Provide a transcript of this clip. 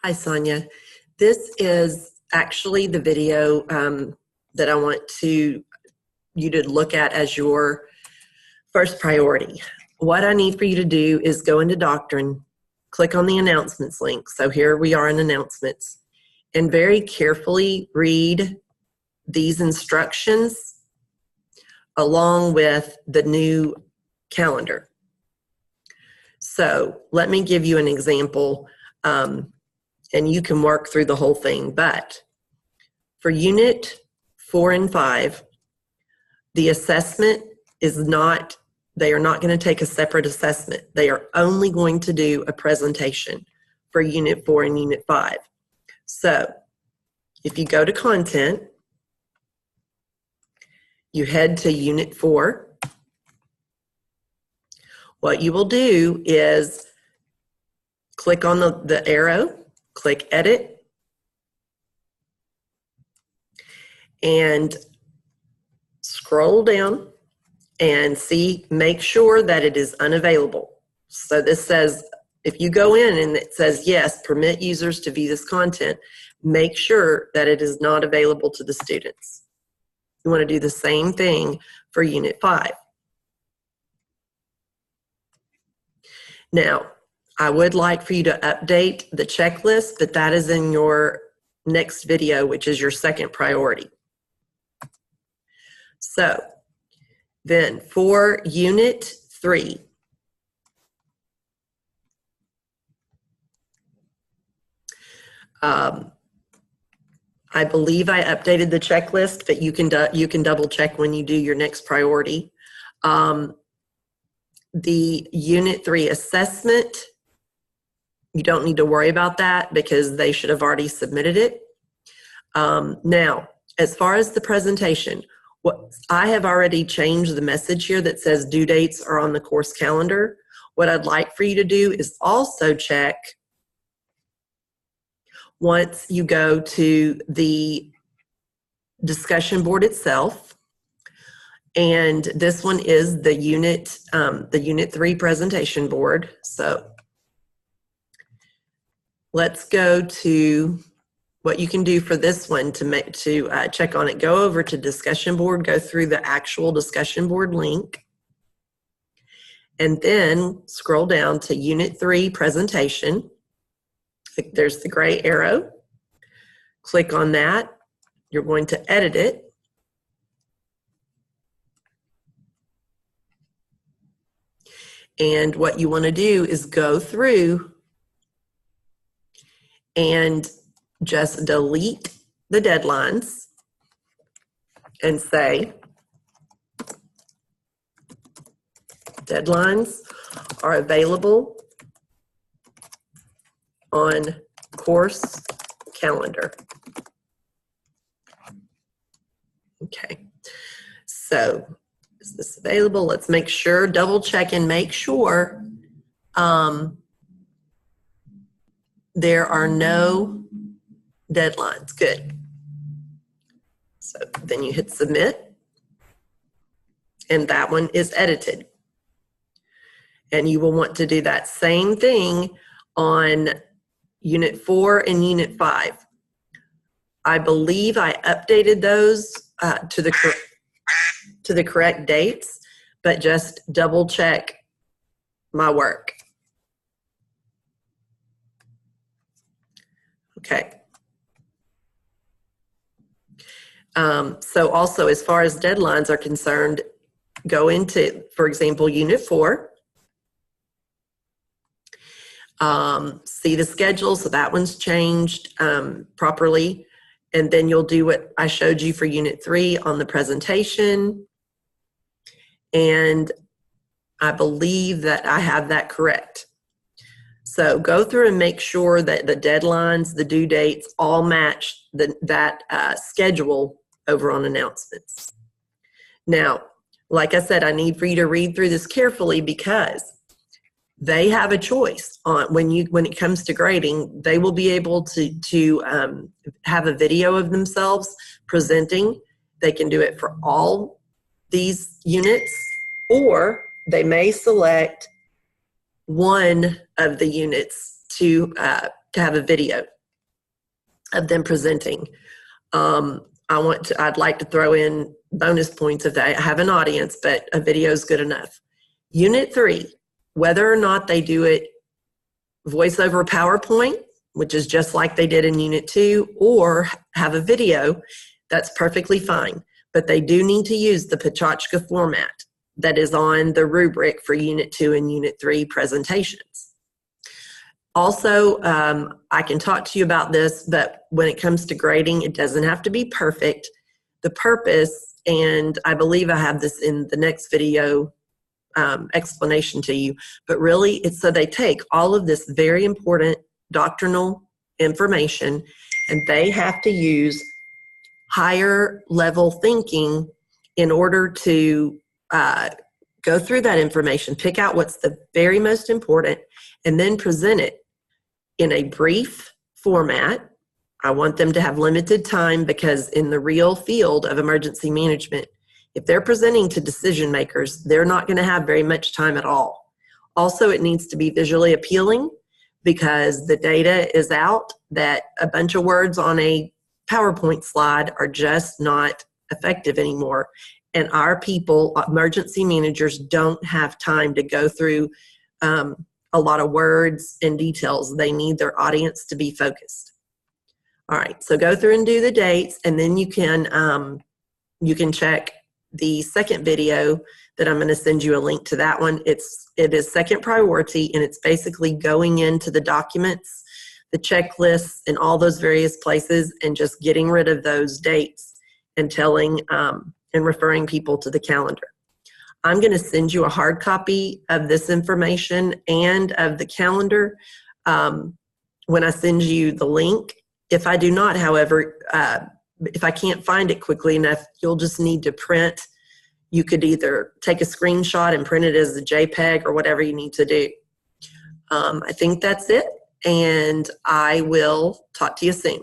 Hi, Sonia. This is actually the video that I want you to look at as your first priority. What I need for you to do is go into Doctrine, click on the announcements link. So here we are in announcements, and very carefully read these instructions along with the new calendar. So let me give you an example. And you can work through the whole thing. But for Unit 4 and 5, the assessment is not, they are not going to take a separate assessment. They are only going to do a presentation for Unit 4 and Unit 5. So if you go to Content, you head to Unit 4. What you will do is click on the arrow, click Edit, and scroll down and see, make sure that it is unavailable. So this says, if you go in and it says, yes, permit users to view this content, make sure that it is not available to the students. You want to do the same thing for Unit 5. Now, I would like for you to update the checklist, but that is in your next video, which is your second priority. So then for Unit 3, I believe I updated the checklist, but you can double check when you do your next priority. The Unit 3 assessment, you don't need to worry about that because they should have already submitted it. Now, as far as the presentation, I have already changed the message here that says due dates are on the course calendar. What I'd like for you to do is also check once you go to the discussion board itself. And this one is the Unit 3 presentation board. So let's go to what you can do for this one to check on it. Go over to discussion board, go through the actual discussion board link, and then scroll down to Unit 3 presentation. There's the gray arrow. Click on that. You're going to edit it. And what you want to do is go through and just delete the deadlines and say, deadlines are available on course calendar. Okay, so is this available? Let's make sure, double check and make sure there are no deadlines. Good. So then you hit submit, and that one is edited. And you will want to do that same thing on Unit 4 and Unit 5. I believe I updated those to the correct dates, but just double check my work. Okay. So also, as far as deadlines are concerned, go into, for example, Unit 4. See the schedule, so that one's changed properly. And then you'll do what I showed you for Unit 3 on the presentation. And I believe that I have that correct. So go through and make sure that the deadlines, the due dates, all match that schedule over on announcements. Now, like I said, I need for you to read through this carefully because they have a choice on when it comes to grading. They will be able to have a video of themselves presenting. They can do it for all these units, or they may select one of the units to to have a video of them presenting. I'd like to throw in bonus points if I have an audience, but a video is good enough. Unit 3, whether or not they do it voice over PowerPoint, which is just like they did in Unit 2, or have a video, that's perfectly fine. But they do need to use the Pachachka format that is on the rubric for Unit 2 and Unit 3 presentations. Also, I can talk to you about this, but when it comes to grading, it doesn't have to be perfect. The purpose, and I believe I have this in the next video explanation to you, but really it's so they take all of this very important doctrinal information and they have to use higher level thinking in order to go through that information, pick out what's the very most important, and then present it in a brief format. I want them to have limited time because in the real field of emergency management, if they're presenting to decision makers, they're not going to have very much time at all. Also, it needs to be visually appealing because the data is out that a bunch of words on a PowerPoint slide are just not effective anymore. And our people, emergency managers, don't have time to go through a lot of words and details. They need their audience to be focused. All right, so go through and do the dates, and then you can check the second video that I'm going to send you a link to that one. It is second priority, and it's basically going into the documents, the checklists, and all those various places, and just getting rid of those dates and telling and referring people to the calendar. I'm going to send you a hard copy of this information and of the calendar when I send you the link. If I do not, however, if I can't find it quickly enough, you'll just need to print. You could either take a screenshot and print it as a JPEG or whatever you need to do. I think that's it, and I will talk to you soon.